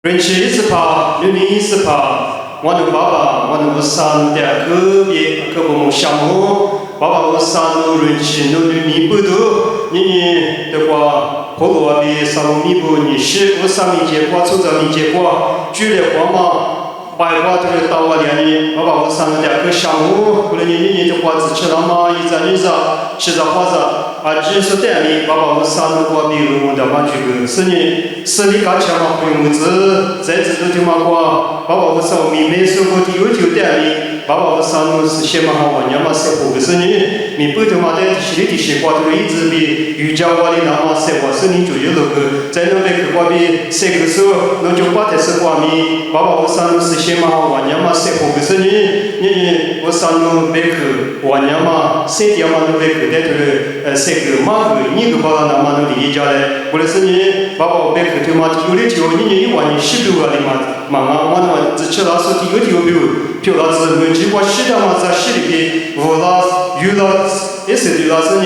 人吃一次跑，人一次跑。我的爸爸，我的我三的个别个不梦项目，爸爸我三路人吃努力弥补的，你的话，后路比三路弥补你是我三米结果，出着米结果，举了话嘛，白话这个到我两年，爸爸我三路的个项目，后来你的话只吃了嘛，一张一张，吃着花着。只是带领爸爸我三路过比我的嘛这个是你是你刚才嘛回母子在这都就嘛过爸爸我三路没说过的有就带领爸爸我三路是先嘛好嘛娘嘛是后个是你不头嘛在是你的些话就一直比瑜伽话的那嘛是我是你就有那个在那边去话比这个时候那就话的是话咪爸爸我三路是先嘛好嘛娘嘛是后个是你我三路别去我娘嘛身体嘛都别去在这个这个马个你个把它那么努力下来，或者是你把我别个就嘛有的就你一万你10多个的嘛啊，我那只吃老师有比老师们几个10的嘛在10里边，5老6老也是老师呢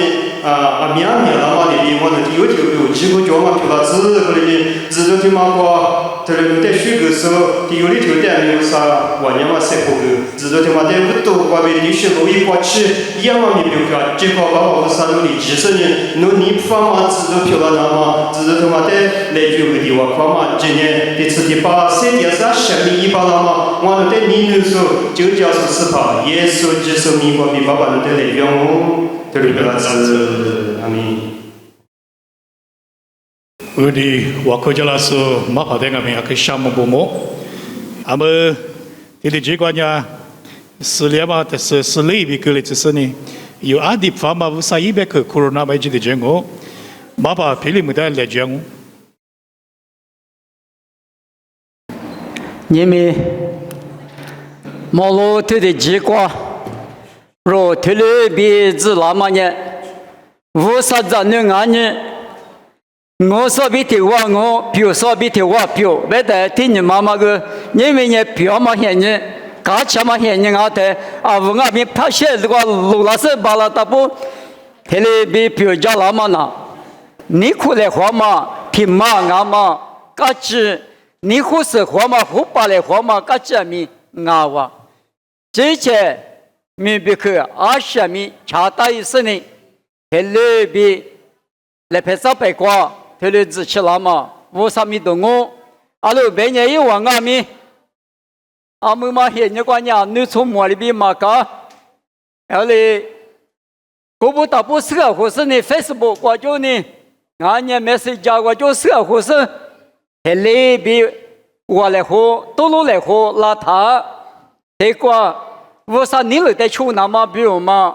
面了嘛里边，我那有几个叫嘛比老师或者呢，自动就嘛个，这里在学个时候，有的就在没有啥玩意嘛生活个，自动就嘛在不多个别的学路一过去，一样嘛没标准，结果把我们三努力其实呢，努力方嘛自动漂了那么，自动就嘛在来就个地方方嘛，今年第次第8、3点310米1把那么，我们在你那时候就叫是4把，也是几十米过比爸爸那在来标哦。Udi wakojalaso mapadenga me akishamo bomo. Ame tili jigwanya seliama tes selibi kulitsini. Yu adip fama usaibe ke corona baji de jengo. Mapa pili muda le jengo. Nimi molo tili jigwa. Ro tili bi zilamanya. Vusa zanung anye. 我说比条话我，表说比条话表，别得听你妈妈个，因为你表嘛现你，假钱嘛现你我得，我那边拍摄这个路老师把了大不，他那边表家老嘛呢，你哭来话嘛，听嘛俺嘛，假子你哭是话嘛，胡把来话嘛，假子咪俺话，这些咪别去20米查大意思呢，他那边来拍照拍过。 他的支持了嘛？50米多我，阿拉别人一往阿米，阿姆嘛现你关呀，你从莫里边嘛搞，后来，古不大不适合或是你 Facebook 过就呢，俺也没事加过就适合或是，他那边我来喝，多路来喝邋遢，结果50米了在出那么比如嘛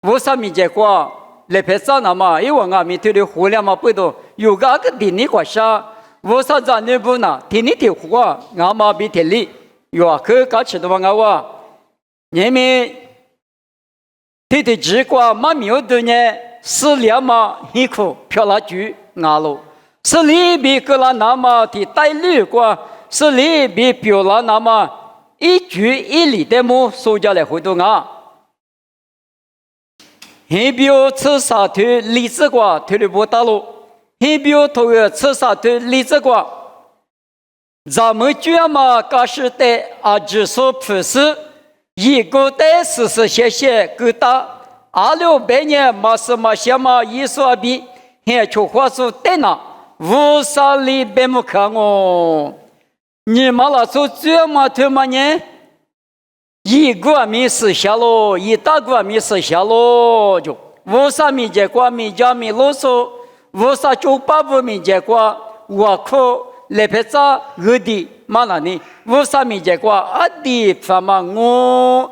，50米结果。 来拍照那嘛，因为俺们这里互联网不多，有个电力关系，我啥子那不呢？电力的话，俺们比电力有可搞起的话，俺话，人们这的结果嘛没有的呢，是两嘛辛苦漂了去俺喽，是里边个了那么的带绿过，是里边表了那么一句一里的么，收下来回头俺。 现表吃啥腿荔枝瓜腿里不打路，现表头个吃啥腿荔枝瓜，咱们卷嘛搞是的只说不是，一个的是谢谢个大，2600年嘛是嘛些嘛一说比，现出话说的呢，50里别么看哦，你嘛那说卷嘛腿嘛呢？ 一个米是下喽，一大个米是下喽，就50米结果米加米啰嗦，50.85米结果我靠来拍照二的嘛那呢，50米结果阿的反嘛我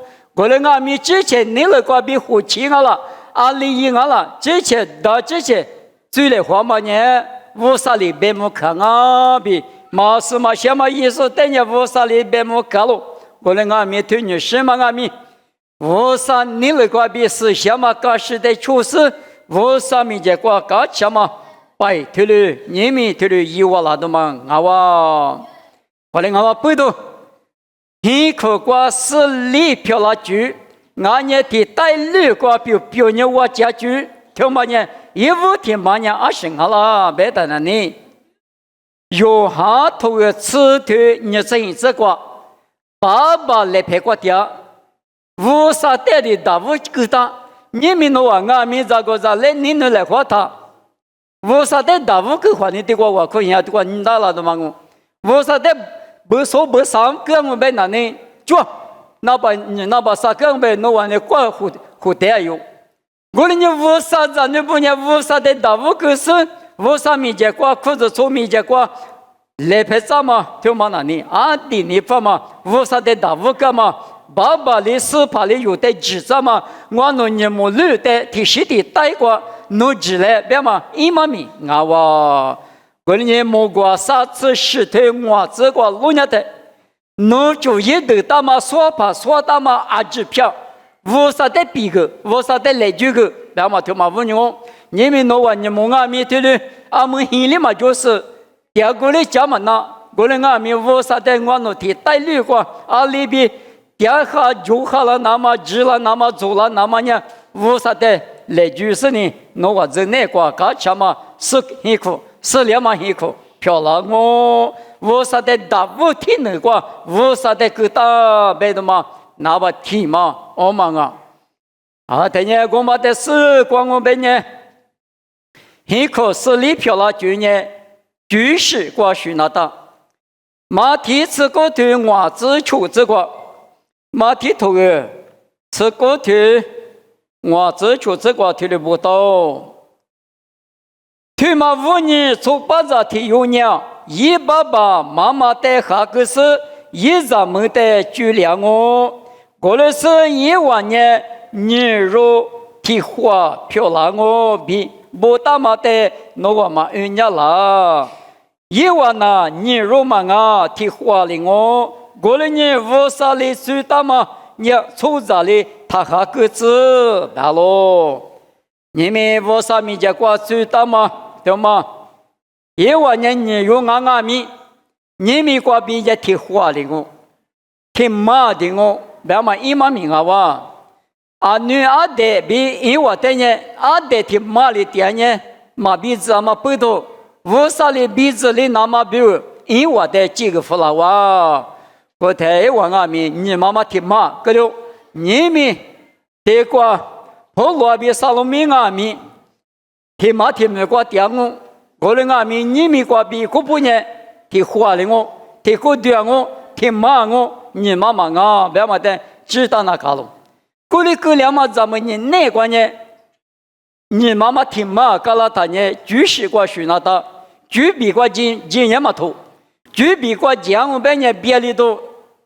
来俺米之前你那个比胡气俺了，阿里俺了，之前到之前最来话嘛呢，50里别么看啊比，嘛是嘛些嘛意思等下50里别么看喽。 过来俺们推你什么俺们，50你那个比是什么搞事的处事，50米结果搞什么？拜推了，你们推了一万那多嘛？俺话，过来俺话不多，你可过是里漂了去，俺也提带绿个表你我家去，听嘛呢？一五天嘛呢，20好了，别等了你。有哈头个刺头日子这个，爸爸来陪过爹，无啥带的大无给他，你们那娃俺们这个在来你那来花他，无啥带大无给花你的我可以呀，的话你打了的嘛我，无啥带不说不上，跟我们那呢就。那把啥根本弄完了，光胡带用。我们你无啥子，你不念无啥的大无个事，无啥米结果，或者做米结果，来拍照嘛，就嘛那里啊，地你发嘛，无啥的大无个嘛，爸爸的死怕的有的记着嘛，我弄你木绿的提示的带过，弄起来别嘛，一毛米啊哇，我们你木瓜啥子石头我这个路伢的。侬就一头大嘛，说怕说大嘛，阿支票，无啥的比个，无啥的来句个，那么他妈问我，你们那话你们阿弥陀佛，阿们心里嘛就是，第二个嘞讲嘛那，我嘞阿弥无啥的我侬提带路过，阿里边第二下就好了，那么知了，那么做了，那么呢，无啥的来句是呢，侬话在那个搞什么是辛苦，是两嘛辛苦，漂亮我。无啥的大无天那个，无啥的个大别的嘛，那么天嘛，我们啊，啊，等下我们的时光我们呢，很可是里漂了就呢，就是过去那的，马蹄子个头我只出这个，马蹄头个，这个头我只出这个头的不到，他妈5年做八子提有娘。一爸爸妈妈带下个是一咱们的居粮哦，过来是1万年牛肉提花漂亮哦，比不大嘛的那个嘛人家啦，1万呐牛肉嘛啊提花的哦，过来呢无啥哩最大嘛，你出咋哩他下个子大咯，你们无啥米家过最大嘛，对吗？1万年你有俺阿弥，你们过比较听话的我，听妈的我，别嘛一毛米啊哇，阿女阿爹比1万的呢，阿爹听妈的爹呢，妈鼻子嘛不多，无啥的鼻子里那么比1万的几个弗拉哇，我台湾阿弥，你妈妈听妈，个了，你们这个普罗比萨罗米阿弥，听妈听那个爹我。我的阿弥，你们过比古不呢？提花的我，提古对我，提妈我，你妈妈啊，别嘛的，知道那卡了。过里过两嘛，咱们呢那个呢？你妈妈提妈，嘎拉他呢，就是过许那的，就比过今年嘛头，就比过讲我们呢别里头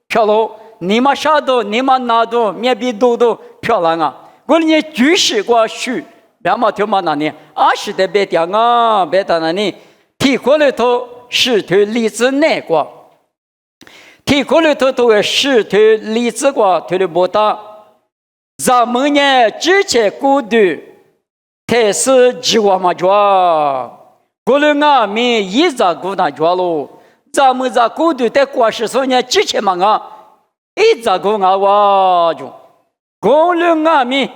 漂亮，你妈啥都，你妈哪都，面比多漂亮啊！我呢就是过许。别嘛就嘛那呢，20的别点啊，别到那里，提过来头石头粒子那个，提过来头都是石头粒子个，头的不大。咱们呢之前孤独，才是几万嘛抓，过来俺们一直孤单抓喽。咱们在孤独的过世时呢，之前嘛啊，一直孤单哇就，过来俺们。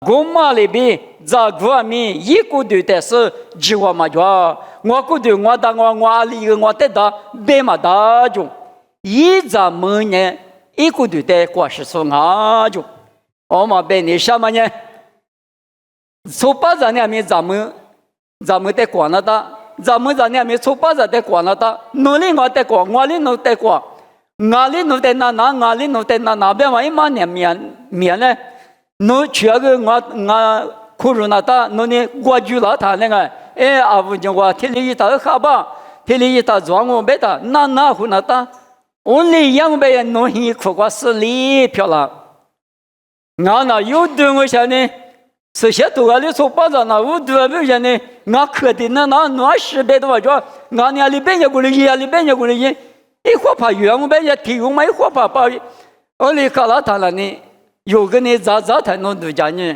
我妈里边在国民一个队的是几万嘛抓，我个队我打我阿里个我得打别嘛打就，一咱们呢一个队的过世说啊就，我们别你什么呢？说巴扎呢没咱们的管了的，咱们这呢没说巴扎的管了的，哪里我的管，我里弄的管，哪里弄的哪里弄的哪边嘛一嘛呢面呢？侬去个我苦肉那大，侬呢我住了他那个，哎阿夫就我天里一打好吧，天里一打装我别打，那胡那大，我里样别侬一苦瓜是里漂亮，我那有对我想呢，是些多个里说巴掌那我对我想呢，我可的那10倍的话就，我呢里边也过来一，里边也过来一火把远我别也提供嘛一火把包，我里搞了他了呢。有个呢，咋才能度假呢？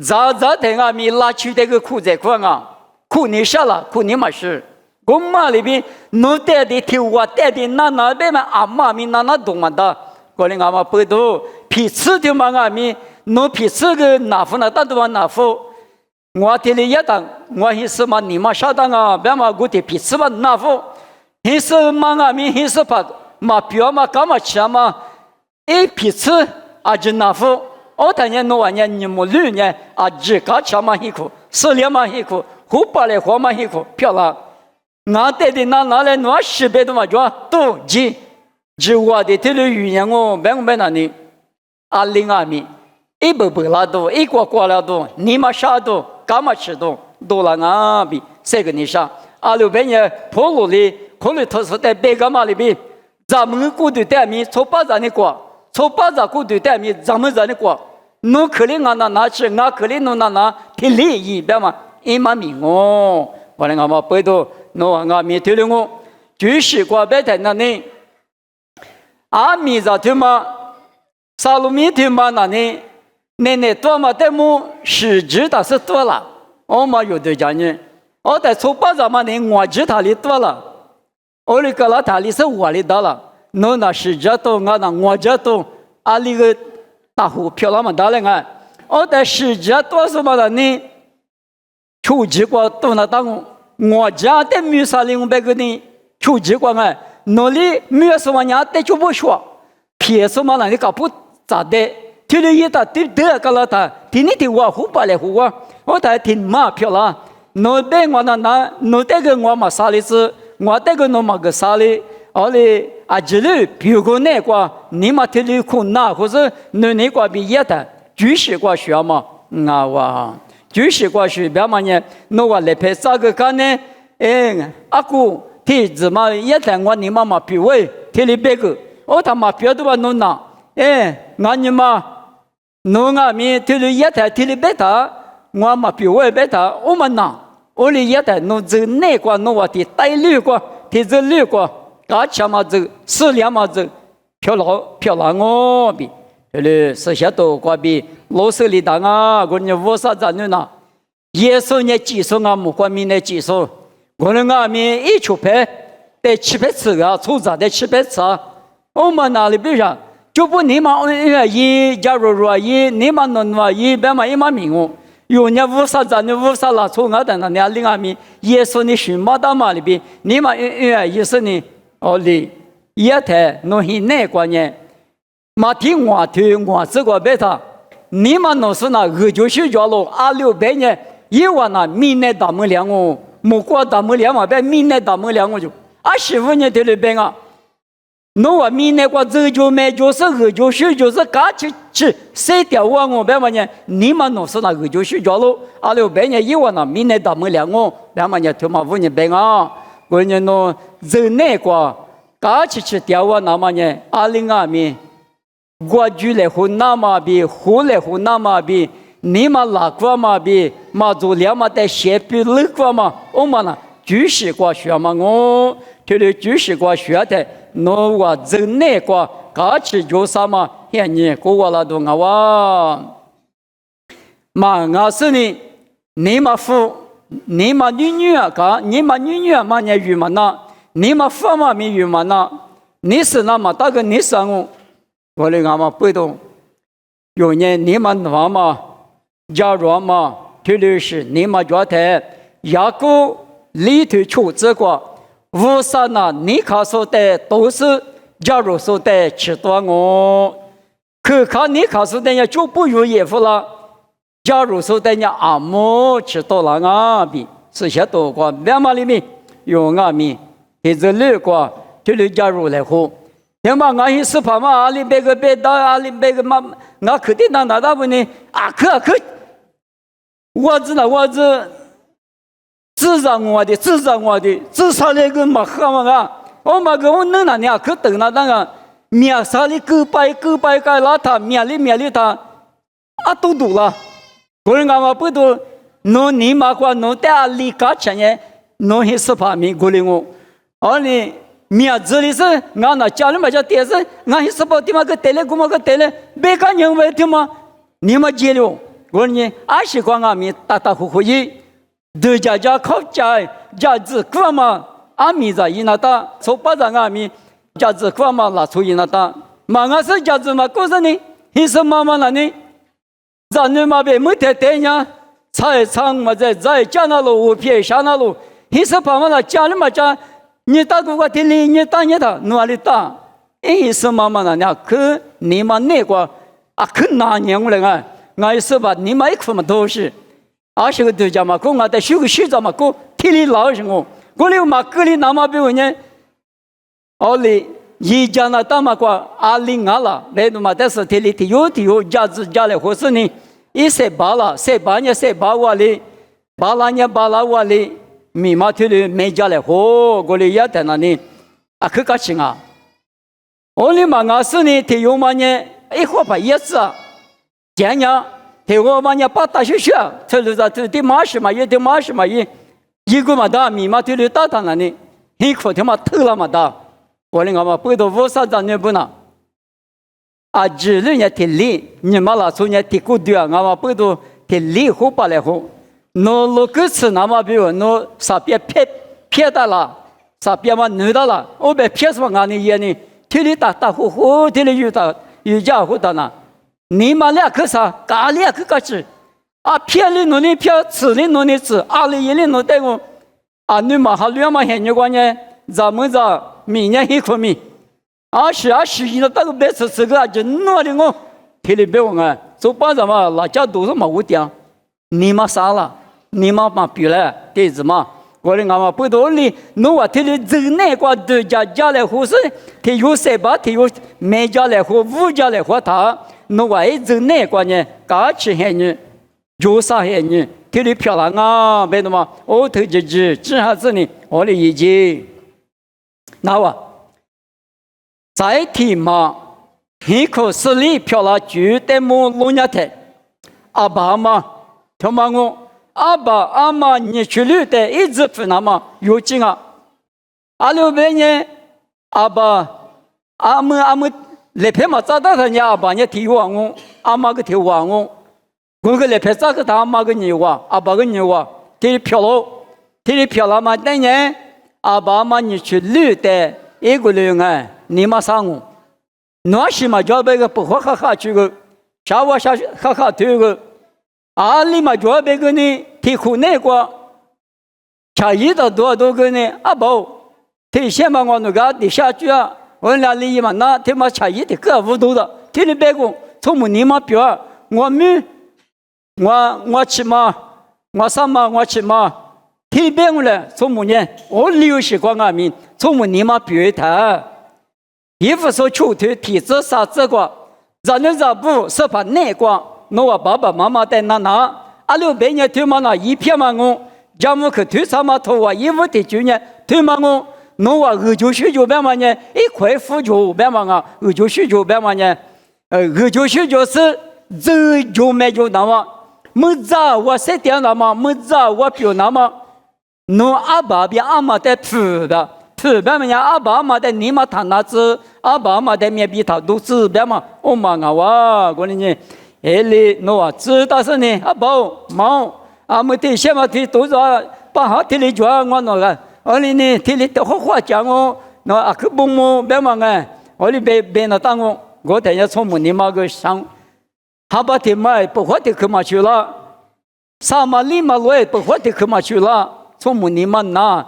咋才俺们拉去这个苦在苦啊，苦你啥了？苦你嘛是。我妈里边弄带的头啊，带的那边嘛，阿妈咪那懂嘛的。我的阿妈不多，皮吃的嘛阿咪，弄皮吃个哪副那大都嘛哪副。我这里也当，我意思嘛，你嘛啥当啊？别嘛我的皮吃嘛哪副？黑色嘛啊咪黑色怕嘛表嘛干嘛吃嘛，一批次啊就那副，我当年弄完年你们六年啊只搞吃嘛一口，4年嘛一口，后8来花嘛一口，漂亮。俺带的拿来弄10倍多嘛就都几我的这里语言我明白哪里啊零啊米。一步步拉多，一过过拉多，你妈啥多，干嘛吃多，多了啊比这个你啥？阿六边呢，破路里，可能他是在别个嘛里边，咱们古代带米，从巴扎的过，从巴扎古代带米，咱们在的过，侬可能俺拿去，俺可能侬拿提利益，别嘛，一嘛米哦，我那俺嘛背到，侬俺米提了我，就是过别在那里，阿米在他妈，沙鲁米他妈那里。那多嘛？但么实质它是多了，我嘛有的讲呢，我在从巴扎嘛呢，我知他里多了，我里个拉他里是我里到了，侬那实质多，我那我知多，阿里个大户漂亮嘛大了啊，我在实质多什么的呢？出机关多那当我家的没啥哩，我别个呢出机关啊，侬里没什么人的就不说，偏什么那你搞不咋的。听了一大堆的个了他，听你听我胡巴来胡我才听嘛漂亮。侬带我那，侬带个我嘛啥哩子，我带个侬嘛个啥哩，我哩啊这里别个那个，你嘛听里困难，或者侬那个毕业的，就是个学嘛，哇，就是个学别嘛呢，侬话来拍啥个干呢？阿姑听怎么也在我你妈妈比位，听里别个，我他妈别的话侬那，俺你妈。侬啊咪听了一台听了别他，我嘛比我别他，我们呐，我哩一台侬这那个侬话的带绿个，的这绿个，大钱嘛这4两嘛这漂亮哦比，这里是些多个比老师里当啊，我你无啥子呢呐，耶稣呢技术啊，木光明的技术，我们啊咪一出牌得700次啊，出咋得700次啊，我们哪里比上？就不你妈一假如说一你妈弄嘛一别嘛一嘛命哦，有人无啥子呢无啥拉错我的那你另外面耶稣你寻嘛到嘛里边，你嘛也是呢哦哩也太弄些那个呢，嘛听我这个别他，你嘛弄是那就是叫了2600年，一万那明年大门两哦，莫过大门两嘛别明年大门两我就25年的里边啊。侬话明年过这就买就是就是嘎去谁掉我别嘛呢？你们侬是那就是叫喽，2600年一万那明年大门两我，别嘛呢？他妈5年别啊！我呢侬这那个嘎去掉我那么呢？2022年我就来湖南嘛比，湖来湖南嘛比，你们哪个嘛比？嘛做两嘛在西边那个嘛，我们呢就是过学嘛我，这里就是过学的。侬话真那个，嘎起就啥嘛？现你过我那都我，嘛我是呢，你嘛父，你嘛女啊嘎，你嘛女啊嘛你语嘛那，你嘛父嘛没语嘛那，你是那么大个你生我的俺嘛不懂，有年你嘛那嘛，假如嘛，特别是你嘛觉得雅各里头出这个。无啥呢？你看说的都是，假如说的吃多我，可看你看说的呀就不有衣服了。假如说的呀阿姆吃多了啊比，是些多个两码里面有阿米，这是六个，这里假如来喝。要么俺一时怕嘛，阿里别个别到阿里别个嘛，俺肯定拿大不呢？啊可，我知道。至少我的，至少那个嘛好嘛啊！我嘛个我能那样可等那个面上的个白个拉他面里他啊都了，我人家嘛不都侬你嘛个侬在阿里干钱呢？侬还是怕没过来我，而你面子里是俺那家里嘛叫电视，俺还是把地方个带来，我嘛个带来，别个人为的嘛，你嘛接了，我呢阿西光俺们打呼一。对家靠家子过嘛，阿米在伊那打，从巴掌阿米家子过嘛拿出伊那打，嘛俺是家子嘛，过生呢，你是妈妈那呢，咱女嘛别没得对呀，菜场嘛在家那路，我偏下那路，你是爸妈那家里嘛家你打过我听哩，你打你的，哪里打？哎，是妈妈那俩可你妈那个啊，可哪年我来啊？我是吧？你妈一块嘛都是，20个度假嘛，我我在修个洗澡嘛，我听哩老是我哩嘛隔哩那么比我呢，奥哩。一家那大马瓜阿里阿拉，来的嘛，但是这里有价值家来合适呢，一些巴拉，些巴呢些巴瓦哩，巴拉呢巴拉瓦哩，密码这里没家来合，我哩也在那里，啊可高兴啊！我哩嘛我是呢，这有嘛呢，一会把叶子啊，今年这我嘛呢把大学学，这里在这的马什嘛，也的马什嘛也，一个嘛大密码这里打他那里，一口他妈偷了嘛大。我哩我嘛不都无啥子呢不呢？啊，只人家听理，你嘛拉出人听古对啊，我嘛不都听理好不来好。侬录歌词那么比如侬啥别撇的啦，啥别嘛弄的啦，我别撇什么俺的眼呢？听理打呼呼，听理有家伙的呢。你嘛俩可啥？咖喱可个吃？啊，撇哩侬哩撇，吃哩侬哩吃，啊哩一哩侬带我，啊你嘛还两嘛嫌你关呢？咱们这。明年一块米，20那个别吃个就弄的我，听里别问啊，做班子嘛，那家都是嘛我讲，你嘛啥了？你嘛别了，对子嘛，我哩俺嘛不多哩，侬话听里走那个都家来合适，听有谁吧？听有每家来合，5家来合他，侬话一走那个呢，假期还呢，有啥还呢？听里漂亮啊，别的嘛，我头只下子呢，我哩已经。那哇，在天嘛，一口势力漂亮，绝对没弄伢的。阿爸嘛，听嘛我，阿爸阿妈你去旅的一直分那么有劲啊。阿六百年，阿爸阿们来拍嘛，找到他家阿爸你提我我，阿妈个提我我个来拍找个他阿妈个牛啊，阿爸个牛啊，提漂亮嘛，等年。阿爸妈你去旅的一个旅啊，你嘛上我，那是嘛叫别个不好哈去个，下午下哈对个，阿里嘛叫别个呢，提苦那个，下一到多个呢，阿宝，提先嘛我那个的下去啊，我俩里嘛那提嘛下一的个无多的，提你别个，从么你嘛表，我们我去嘛，我上嘛我去嘛。听别个了，从么呢？我留习惯阿明，从么你嘛别他，衣服说出头体质啥子个，让人让不是把那个，我爸爸妈妈在那，阿六百年头嘛那一片嘛我，家母去头上嘛头啊，衣服的就呢头嘛我话299百嘛呢，一块9百嘛啊，299百嘛呢，299是走就买就那么，没咋我7点那么，没咋我表那么。侬阿爸比阿妈在土别么呀？阿爸阿妈在你妈谈那子，阿爸阿妈在面比他都知别嘛？我妈啊哇，我呢，哎哩侬啊知道是呢？阿宝忙，阿么的先嘛的都说把好的哩就我那个，我哩呢的哩都好话讲我，那阿克不么别嘛个，我哩别那当我等下从么你妈个想，哈巴的嘛不好的去嘛去了，啥嘛里嘛来不好的去嘛去了。从么你们那，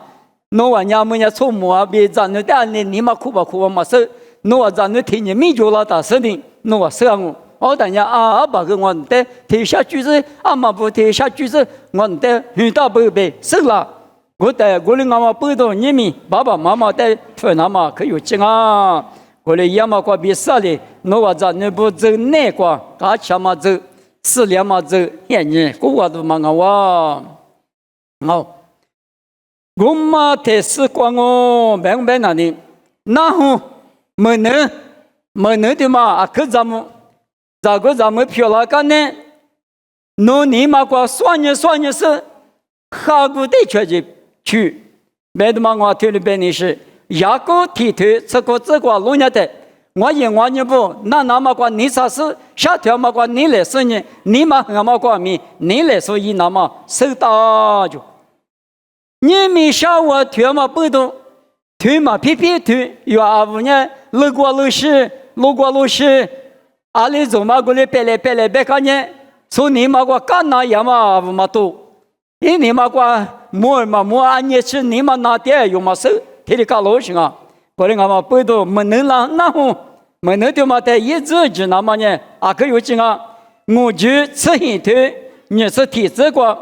侬话伢们伢从么啊？别咱那但你嘛哭吧嘛是，侬话咱那听见没就了大事的，侬话是我等下阿爸跟我的提下句子，阿妈不提下句子，我的很大宝贝是了，我的阿妈不到你们爸爸妈妈的分那么可有劲啊！我的爷妈过比啥的，侬话咱那不走那个，俺前嘛走，4年嘛走，年年我都嘛我，好。我妈在时光哦，明白哪里？然后没能的嘛，啊，可咱们漂亮干呢？侬你嘛过算你是，下个的去，没得嘛我听了别人是，牙膏剃头，这个弄下的，我也不，那么过你啥事？下条嘛过你来说呢？你嘛俺嘛过米，你来说一那么收到就。你们下午推嘛不动，推嘛皮推，有阿五呢，路过路是，阿里走嘛过来别看呢，从你嘛过干那样嘛阿五嘛多，因你嘛过摸安尼吃，你嘛拿点有嘛收，提里嘎罗是啊，过来俺们不都没能那红，没能对嘛的一直只那么呢，啊个有劲啊，我就吃一头，你是体质过，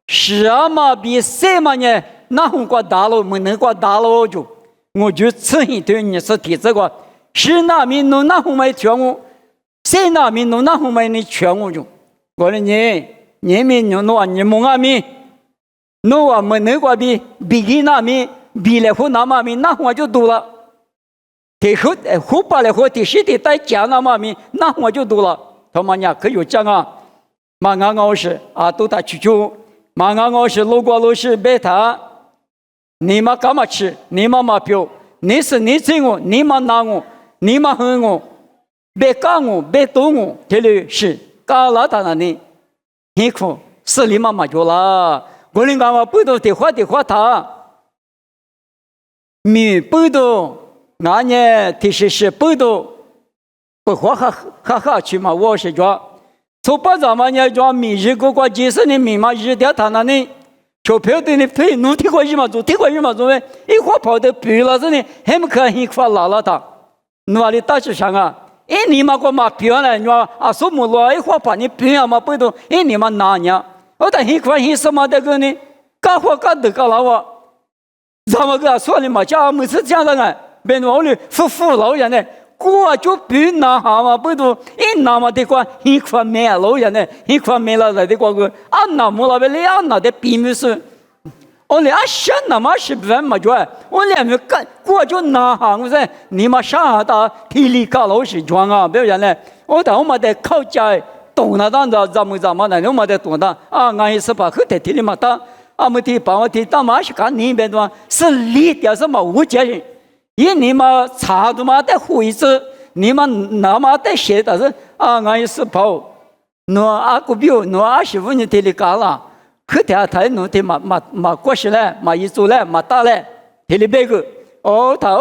是啊嘛比谁嘛呢？那红过大了，没能过大了就，我就吃一头，你是体质过，是那民弄那红没全我，谁那民弄那红没你全我就，过来你民弄那你蒙阿民。侬啊没能过比给那米比来后那么米那我就多了，第后把来后第十的带加那么米那我就多了，他妈呀可有讲啊，马俺老师啊都他去就，马俺老师路过老师别他，你妈干嘛吃？你妈妈表，你是你请我，你妈拿我，你妈恨我，别干我，别动我，这里是干了他那里，辛苦是你妈妈就了。我们讲话不都的话他，米不都，俺呢其实是不都，不话哈去嘛，我是说，从把咱们呢讲米日过几十年米嘛日掉他那里，钞票的呢赔弄提过一嘛做呗，一话跑的赔了这里，还没可一块拉了他，哪里大致上啊？你嘛过嘛赔了，你说啊什么了？一话把你赔了嘛不都？你嘛拿呢？我但很快很什么的个呢？干活干得干了我，咱们个说的嘛，家每次讲的呢，别弄的服老人呢，我就比拿哈嘛，不都拿嘛的话，很快没老人呢，很快没了的话个，拿没了呗，拿的比没是，我连想那么是不嘛就，我连没干，我就拿哈，我说你嘛啥的体力干老是装啊，别人呢，我但我们得靠家。懂了，当然咱们呢，我们得懂的啊，俺也是把后台提的嘛，他俺们提把我提，当嘛是干那边的嘛，是理点什么无解人，因你嘛查的嘛得会子，你嘛那么得写的是啊，俺也是跑，侬阿个表，侬25年提的干了，后台他侬提嘛过去了，嘛一做了，嘛打了，提的别个。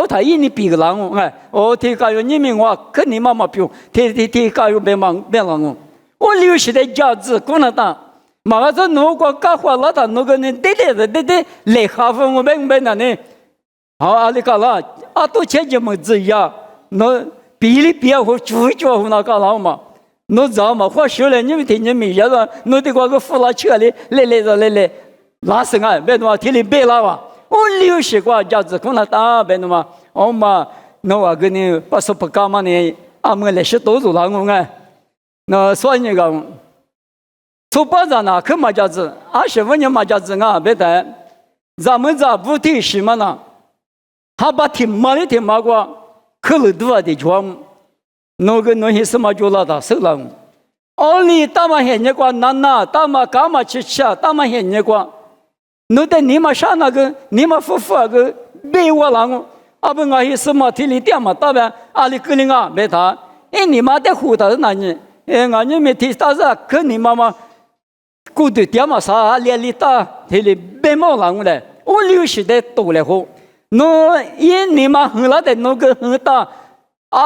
他一年比个人哦，哎，提加油你们我跟你妈妈比，提加油别人哦。我留下的价值可能当，马上这如果干活了，他那个人对来哈分我明白了呢。好，你讲了，多钱就没这样，那比例别和主角和那个了嘛，那知道嘛？或许了，你们听见没有了？那得过个扶拉车里来，拉绳啊，别的嘛，提里别了哇。我留下过价值可能当，别的嘛，我嘛，那我跟你不说不干嘛呢？俺们来是多做了我哎。那所以那个，从巴掌那去马家子，25年马家子啊，别的，咱们这不提什么呢？他把提马过，去了多的装，那个那些什么就拉到手了。你大嘛现在过那，大嘛干嘛去吃？大嘛现在过，那得你们上那个，你们夫妇那个别我了我，不俺些什么提里点嘛，大呗，你个人啊，别他，你妈得胡的那你。俺你们提到这，跟你妈妈过的点嘛啥，连里打，提里别毛了我嘞，我留下的多了后，那你妈很了的那个很大，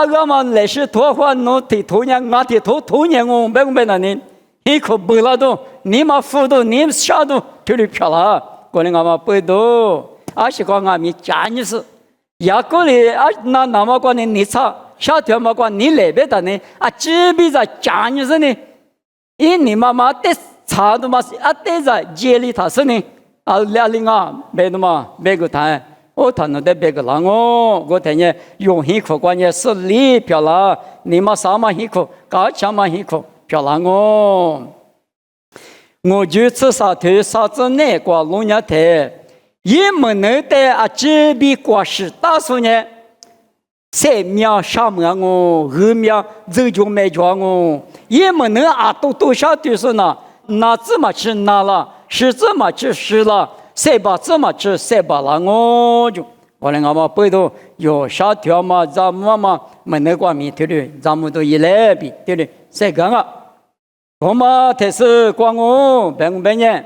个嘛来是多话，那提头年，俺提头年我别那呢，一口不了都，你妈扶都，你下都，提里漂了，过来俺嘛不都，是讲俺们家里是，呀过来那么过来你查。小条嘛，光你那边的呢？这边在家里是呢，你妈妈得查的嘛，得在家里头是呢，两零别的嘛，别个谈，我谈的别个人哦，我谈呢用辛苦关键是里漂亮，你妈啥嘛辛苦，搞钱嘛辛苦，漂亮哦。我就吃啥头啥子那个农业台，也没能的这边过是大数呢。3秒上门我，2秒走就买家我，也没能多少就是呢，拿怎么吃拿了，是怎么吃是了，3把怎么吃3把了我就，我来俺们背头有啥条嘛，咱们嘛没能过面对的，咱们都一来比对的，3个啊，我嘛才是光我白年，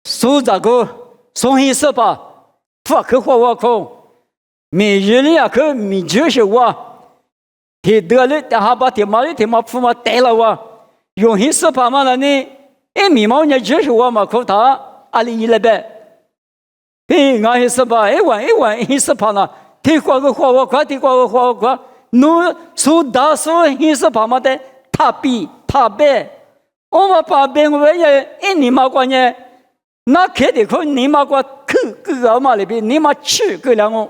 数这个送一10把，发去我口。每日里去米就是我，提得了，还把提马铺嘛带了我，用心10把嘛了呢，米毛呢就是我嘛口他，里一来呗。嘿，俺也是吧，一万一十趴呢，提过个花花提过个花花，侬数大数一十趴嘛的，他比他白，我们把别人也一年嘛关呢，那肯定可你嘛关个嘛里边，你嘛吃个两个，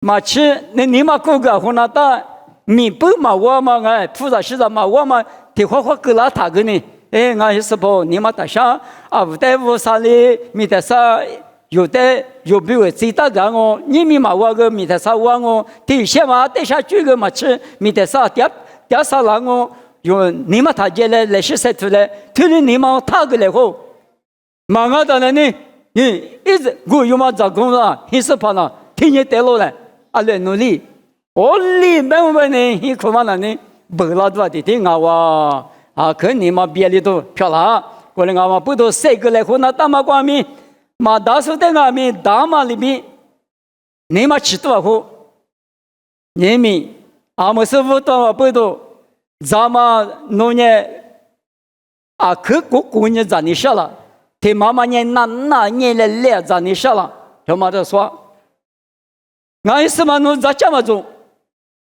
嘛吃你嘛个个湖南大，米不嘛我嘛哎，菩萨是的嘛我嘛提花花个拉他个呢，哎，俺也是吧，你嘛大想啊，不在屋山里，米在啥？有的有比如最大个我，你们嘛我个米的啥我，底下嘛底下这个嘛吃米的啥点啥啦我，有你们他家来是谁出来，突然你们他个来后，嘛我当然呢，一直我有嘛做工啦，一时怕啦，天天带落来，啊来努力，我里面呢，一苦嘛呢，不拉多的听啊哇，啊跟你们别里头漂亮，过来我们不都谁个来后那大马光明。嘛，大数的俺们大马里面，你们吃多少？你们俺们师傅多少不多？咱们农业啊，可过年咱你说了，他妈妈年那年来咱你说了，他妈的说，俺是嘛农咱这么做，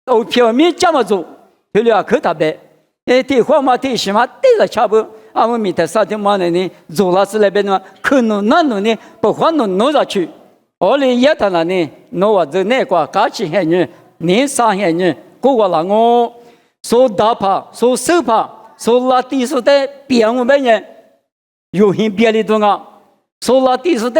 哦，表面这么做，对了，可特别，哎，对话嘛，对什么对了差不多。俺们米特啥的嘛呢？做了是那边嘛，可能那呢不换弄下去。我哩也他那呢，弄我这那个搞起些人，年三些人，过个了我，说大怕，说手怕，说拉地数的别我们人，有很别的东啊，说拉地数的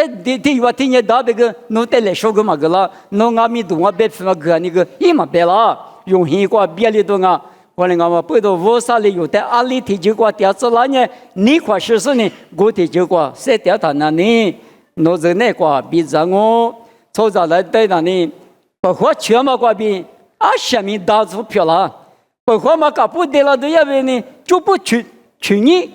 我听见大别个弄得来说个嘛个啦，弄阿弥陀佛别什么个那个一嘛别啦，有很个别的东啊。我们讲不到五十里有的阿里提就过调子了呢，你快试呢，我提就过谁调他那呢？我在那个比着我，从这来对那呢，不花全嘛过比啊，下面打出票了，不花嘛搞不得了都要不呢，就不去你，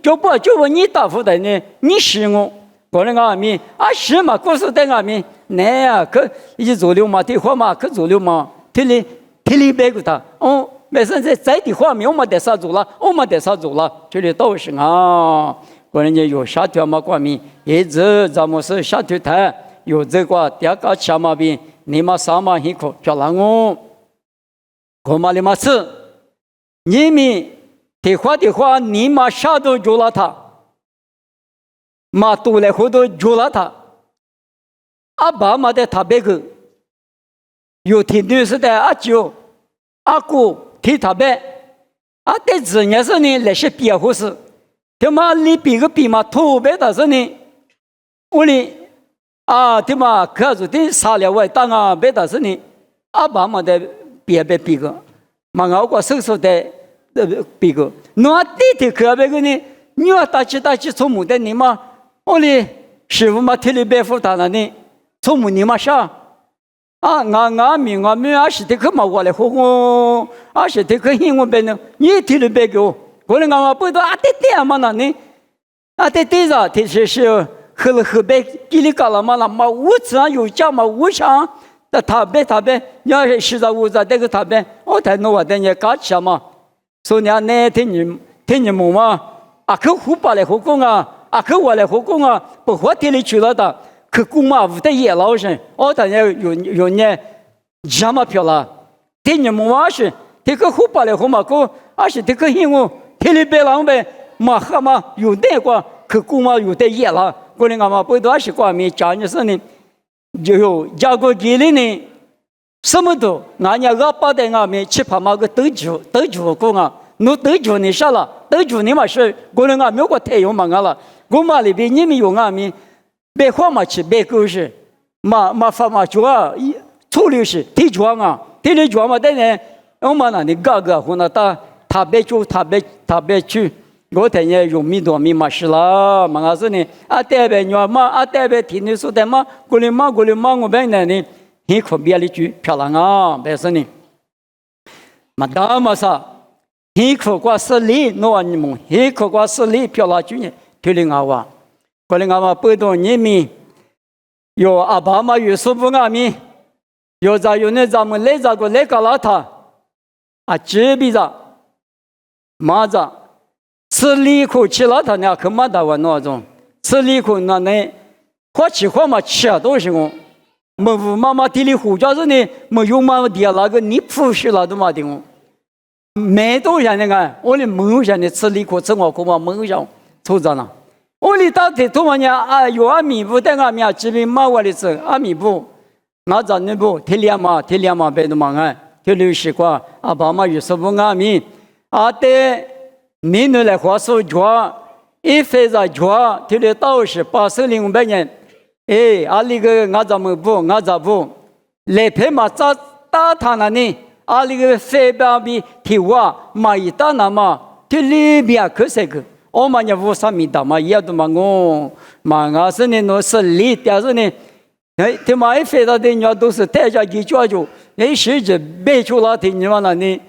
就不你答复的呢，你是我，我们讲咪啊是嘛，故事在俺们，那呀可一做流嘛，对话嘛可做流嘛，听里白个他哦。没事，在的话面我们得啥做了，这里都是啊。个人家有下条嘛，光明一直咱们是下条台，有这个第二个小毛病，你们上嘛很苦，漂亮哦。我嘛你嘛是，你们的话，你们啥都做了他，嘛多来好多做了他，阿爸嘛的他别个，有天天是的阿舅、阿姑。提他呗，啊，对子也是呢，那些别护士，他妈你别个别嘛，特别的是呢，我哩啊，他妈可是的杀了我当啊，别的是呢，阿爸嘛的别个，嘛我个手术的别个，那弟可别个呢，你要打起从母的你嘛，我哩师傅嘛提里别负担了呢，从母你嘛啥？啊，俺们啊是的可嘛过来和我，啊是的可听我别呢，你听了别个，过来俺不都啊对嘛那呢，啊对着，这是河北叽里嘎啦嘛那嘛屋子上有家嘛屋上，那他别，你要是实在屋子这个他别，我才弄我的也搞起嘛，所以那听你们嘛，啊可湖北来河工啊，啊可我来河工啊，不和地里去了的。可公嘛，无得野老人，我当然有呢，什么票了？天你们嘛是，这个湖北的湖嘛个，而且这个因为天里边浪呗，嘛哈嘛有那个，可公嘛有得野了，过年嘛不多是过年讲的是呢，就有家国给里呢，什么都，俺家200的俺们去跑嘛个德州工啊，侬德州你啥了？德州你嘛是，过年俺没有个太阳嘛俺了，我嘛里边你们有俺们。别花嘛去，别狗是，嘛发嘛就啊，处理是提床啊，提了床嘛，但呢，我们那里个和那他别去，我等下用米多米嘛是啦，嘛我说呢，啊代表鸟嘛，啊代表天天说的嘛，过来嘛，我本来呢，很可别的句漂亮啊，别说呢，嘛大嘛啥，很可挂实力，诺你们，很可挂实力漂亮句呢，推了我哇。过来俺们不懂你们有阿爸妈有师傅俺们有那咱们来个来个老他啊这边子马子吃里口吃老他呢可嘛的我那种吃里口那呢花吃花嘛吃啊都是我，没无妈妈地里胡家子呢，没有妈妈地那个你不是那都嘛的我，没多少那个，我的没有人的吃里可吃我可嘛没有人抽着呢。我的大体多年啊，有阿米布在阿米啊，这边买我的吃阿米布，我咱那布天亮嘛别的嘛啊，天六习惯啊，爸妈有什么阿米啊的，你那来花手抓，一飞在抓，天六到是80-500年。哎，阿里个我咱们不，来陪嘛咋打他那呢？阿里个飞边比提瓦嘛一打那嘛，提里边可是个，我们也无啥米打嘛，也都嘛我嘛我是呢，那是里，但是呢，哎，他妈一飞到的人家都是带着去抓住，哎，甚至背出那天你嘛那呢，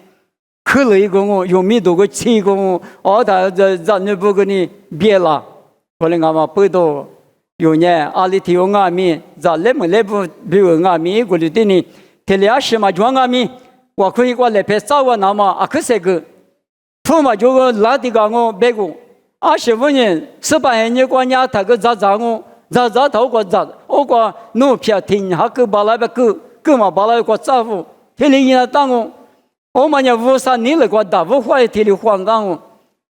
可了一个我有米多个7个我，哦，他咱那不给你别了，后来俺们背到。有呢，阿里提有阿米，咱来没来不比如阿米，过来的呢，提俩是嘛装阿米，我可以过来拍照啊，那么啊可是个，他嘛就个拉的个我别个，25年18年过年他个咋我，咋头个咋，我个弄片听下个巴拉个嘛巴拉个咋呼，提里人当我们也无啥你了个大不坏提里慌当我。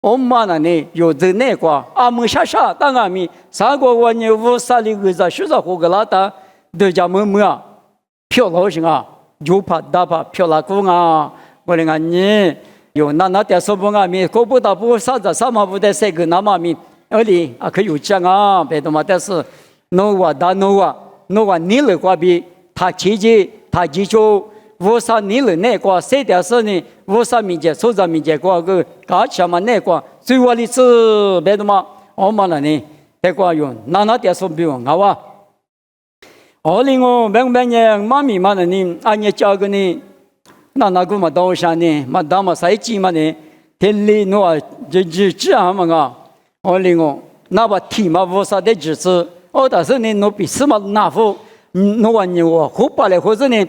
我妈那呢有这那个阿姆莎当阿米3个我呢无啥的个在学校活个拉达都叫么啊漂老行啊就怕打怕漂拉工啊我那你有那点说不阿米过不到不啥子啥嘛不得谁个那么米而里啊可以有讲啊别的嘛但是诺瓦你了个比他姐姐他记住无啥你了那个谁的事呢无啥民间所在民间个搞起嘛那个最我的是别的嘛我们那呢那个用那点说比如好啊我另外每年妈咪嘛那呢俺也教个呢那个嘛到上呢嘛他嘛赛季嘛呢天里诺这样嘛个我另外那把提嘛无啥的支持我但是呢我比什么拿付我呢我后把来或者呢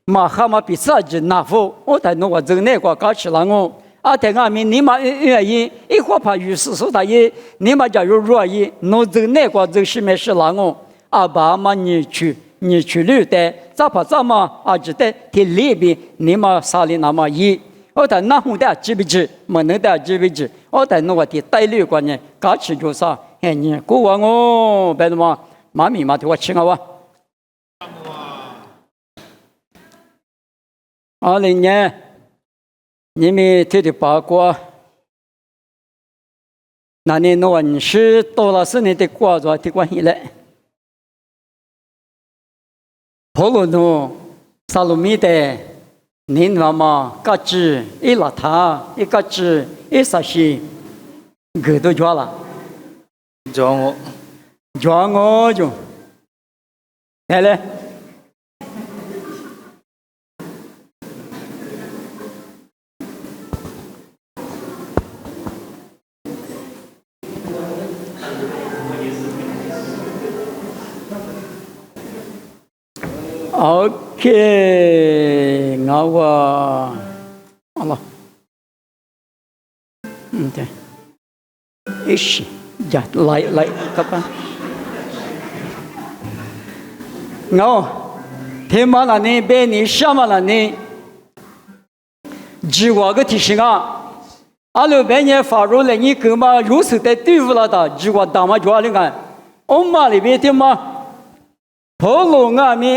嘛哈嘛比啥子拿付我在我这那个搞起来我啊在俺们你嘛愿意一块怕于是说他也你嘛假如愿意我这那个这是没事了我啊爸嘛你去绿的咋怕咋嘛啊只得天里边你嘛啥里那么一我在那红的知不知没能的知不知我在我的带绿观念搞起就啥哎你过完我别的嘛妈咪嘛对我请啊20年，你们听的八卦，那年我是到了10年的挂着的关系了。婆罗诺萨鲁米的，你那么嘎吱一拉他，一嘎吱一啥西，个都抓了。抓我就，来嘞。OK， 我好了，对，一起呀，来，干吧。我天马那呢，被你下马那呢，只我个提醒啊，阿拉半年发入来，你干嘛如此的对付了的？只我大马抓你看，我妈里边的嘛。婆罗阿弥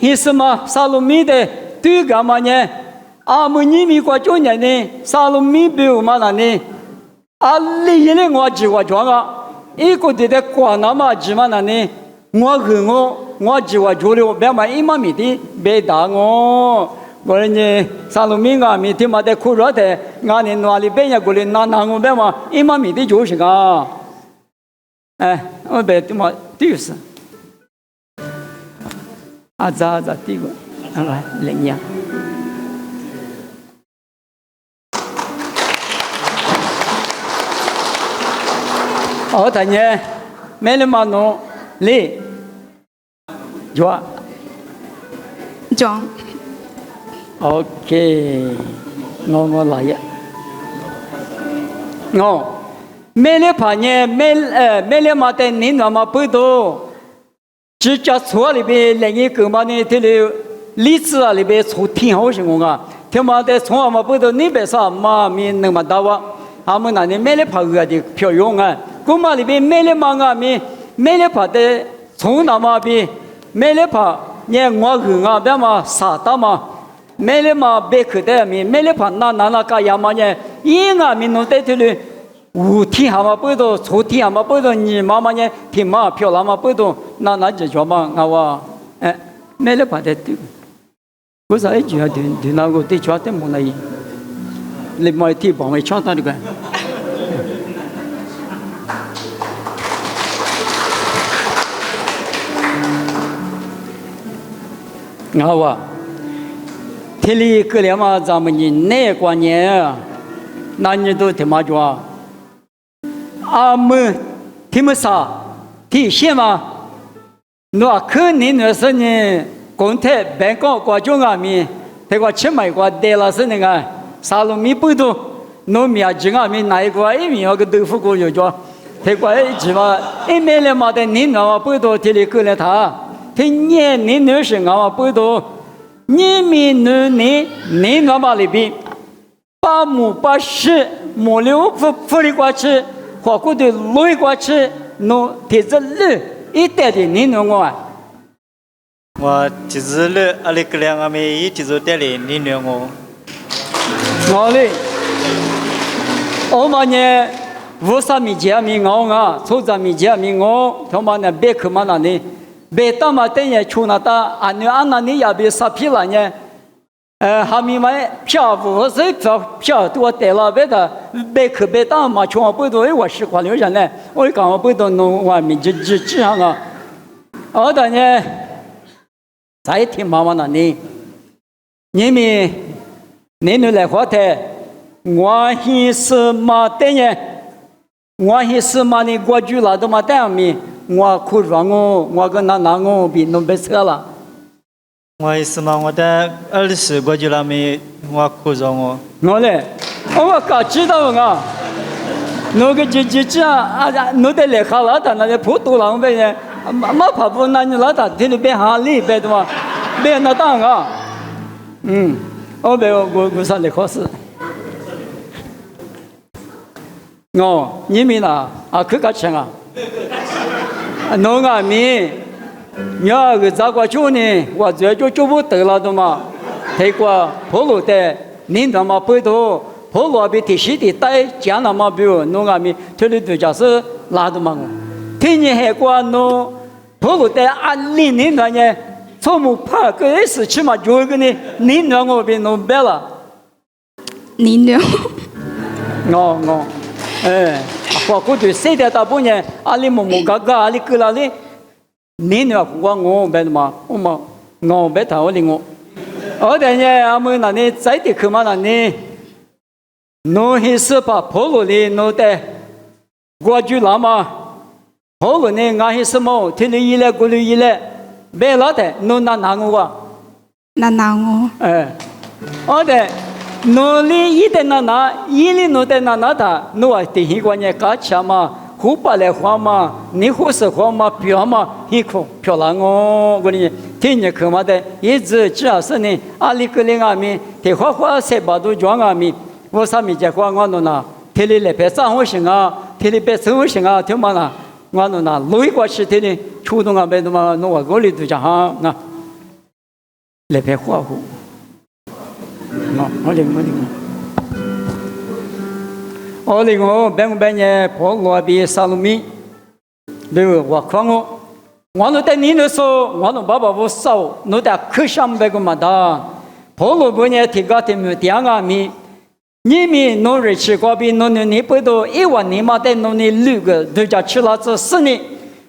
意思嘛，萨鲁米的对干嘛呢？阿姆尼米过9年呢，萨鲁米比我嘛那呢？阿里一年我只我装啊，一个的过那么只嘛那呢？我只我做了，别嘛一嘛米的别打我。我呢，萨鲁米阿弥的嘛的苦热的，俺呢哪里别人过来拿我别嘛一嘛米的就是个，哎，我别的嘛对是。咋地个，来领呀。我等下没人嘛弄来，抓。OK， 我来呀。我没人怕呢，没人嘛的你那么不多。只家错里边另一个嘛呢，这里例子啊里边错挺好情况啊，他妈的从俺们不到那边上嘛咪能么大哇，俺们那里买了跑个的票用啊，我嘛里边买了嘛啊咪买了跑的从那嘛边买了跑，你我人啊别嘛傻大嘛。买了嘛别去的咪买了跑那个呀嘛呢，因啊咪弄在这里。五天还嘛不到，昨天还嘛不到，你妈妈呢？天嘛票那嘛不到，那就叫嘛我哎，买了把的丢，我说一句啊，丢那个对家的没那伊，你买天帮我抢到这个。我，天里过了嘛，咱们你那过年，那你都他妈抓。阿们听么啥？听些嘛？那可能那是呢，公台办公国家阿米，这个吃买个得了是那个沙龙米不多，农民啊，今阿米那一个一米那个豆腐锅有着，这个一起嘛，一买了嘛的你那么不多，这里过来他，听年你那是俺们不多，你们你那么里边，把木把石木料不里过去。花过的累过去，侬提着累一代的你弄我。我提着累，阿里个两个没一提着带来你弄我。我嘞，我嘛呢，五十米前面我啊，初十米前面我，他妈呢别去嘛那里，别到嘛等下去那哒，俺那里也别杀皮了呢。还没买票，我是票多得了，别的别去别当嘛，全部都我是花留下来，我讲我不都弄外面这样啊，我的呢，再听妈妈那里，你们来话的，我是嘛的呢，我是嘛的过去了都嘛带面，我哭让我跟那我比弄别车了。我意思嘛，我的20过去了没，我哭着我。我嘞，我刚知道啊，那个这啊，那得来好了，但那普通人呗呢，马跑步那你老大天里边哈里边的嘛，别那当啊，我别我上来考试，你们呐去干钱啊？弄啊米。你要个咋个做呢？我这就做不得了的嘛。这个跑路的，你那么不多，跑路比提西的带讲那么比如弄阿米，这里都就是拉的嘛。听你还管弄跑路的按理你那呢？从木怕个事情嘛，就个呢，你那我别弄白了。你那，我过去谁的大半年，阿里木嘎嘎，阿里个那里。你那我别的嘛，我别谈我的我，我的呢，俺们那里在的去嘛那里，侬还是把跑路的侬的，过去了嘛，跑路呢，俺还是么，天里一来过里一来，别老的，侬拿我，拿我，我的，侬里一的拿，一里侬的拿的，侬啊，第一个呢，搞钱嘛。湖北来话嘛，你或是话嘛，表嘛，一口漂亮哦！我哩听你去嘛的，一直只要是呢，阿里个里阿米，提花三百多张阿米，我上面讲话我弄呐，提里来白上我行啊，提里白生活行啊，听嘛啦，我弄呐，路一过去提里，出动啊白的嘛，弄我里头讲哈啊，来白花户，我哩。我哩我半年跑路比沙鲁米，比如我看我那在你那说，我那爸爸我少，那在可上班个嘛的，跑路半年提高提木第二个米，你们农人吃过比农你不多，1万年嘛在农你6个都叫吃了这4年，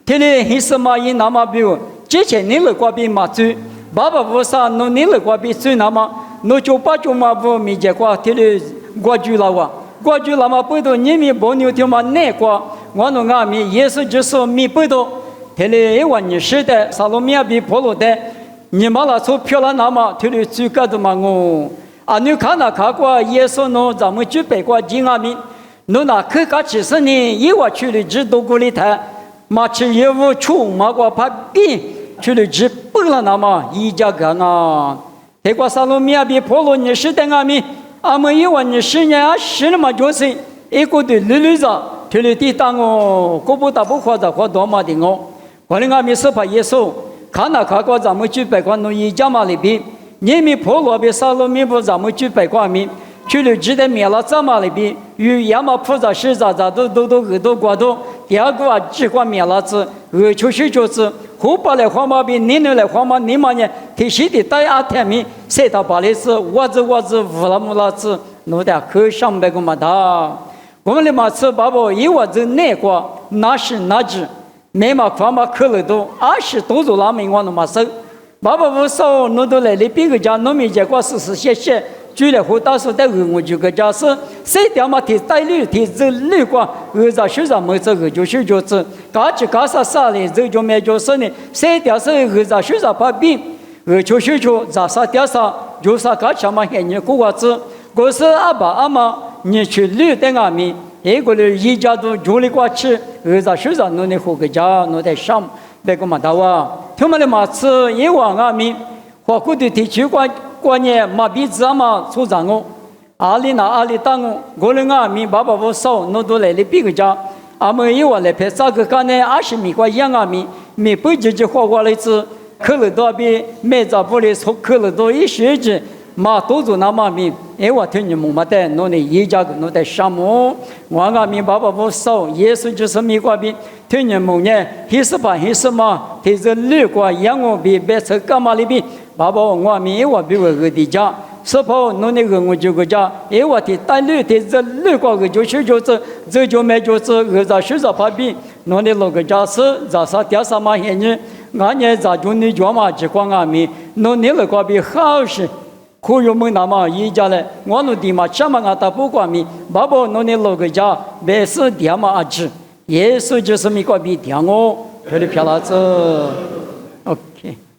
天里黑什么一那么比如，之前你了过比嘛最，爸爸我啥农你了过比最那么，那就把就嘛不米结果天里过去了哇。过去那么不多，你们不牛听嘛难过，我弄阿米也是就是米不多，这里1万20的，沙罗米亚比跑路的，你们那出票了那么，这里最高的嘛我，你看过也是弄咱们举办过金阿米，弄那去搞其实呢，1万去的只多过里头，嘛去业务出嘛过怕比去了只不了那么一家干啊，结果萨罗米亚比婆罗尼是的阿米，阿们一万年10年啊是那么就是，一个的绿子，去了地当哦，过不大不花的花多嘛的哦，我的阿米是怕耶稣，看那看过咱们举办过农一家嘛里边，你们婆罗比萨罗米不咱们举办过米。去了只的灭了怎么里边，与亚麻菩萨是咋都耳朵瓜多，第二个啊只管灭了子，就是后把来黄毛病，你来黄毛你嘛呢？提起的带阿天米，谁到巴黎是我子乌拉木拉子，弄得可上百个嘛的。我们的马吃爸爸一我子那个那是那只，没嘛黄毛可了多，20多做拉面我弄嘛收，爸爸不收，弄到来里边个家农民结果谢。举了后大数在我这个家是谁掉嘛提带绿提这绿光学上没这个就是嘎吱嘎啥啥的这就没就是呢谁掉是学上把病就是咋啥掉啥就啥嘎啥嘛现你过个子我是阿爸阿妈你去绿的阿米一个人一家都住里过去学上弄的后个家弄的上那个嘛大哇他们的马吃一往阿米或过的地区过年马鼻子嘛出长哦，阿里当哦，我人阿米爸爸我少，弄到来的别个家，阿们一晚来拍啥个干呢？20米块养阿米，没不就花过来子，可了多比没咋不来说可了多一学期，马多做那么米，我听你们的，弄的一家个弄的什么？我阿米爸爸我少，耶稣就是米瓜比，听你们呢，黑什么，提着绿瓜养我比别车干嘛里边。爸爸我们我比我个的家，是否弄那个我这个家，我的带绿的这绿光个就是这就没就是在学校旁边弄的那个家是在啥掉啥嘛现呢？俺呢在中的家嘛只管俺们弄那个个比好事，可有么那么一家嘞？我弄的嘛什么俺都不管米，爸爸弄的那个家没事掉嘛阿吃，耶稣就是米个比掉我，这里漂亮子 ，OK。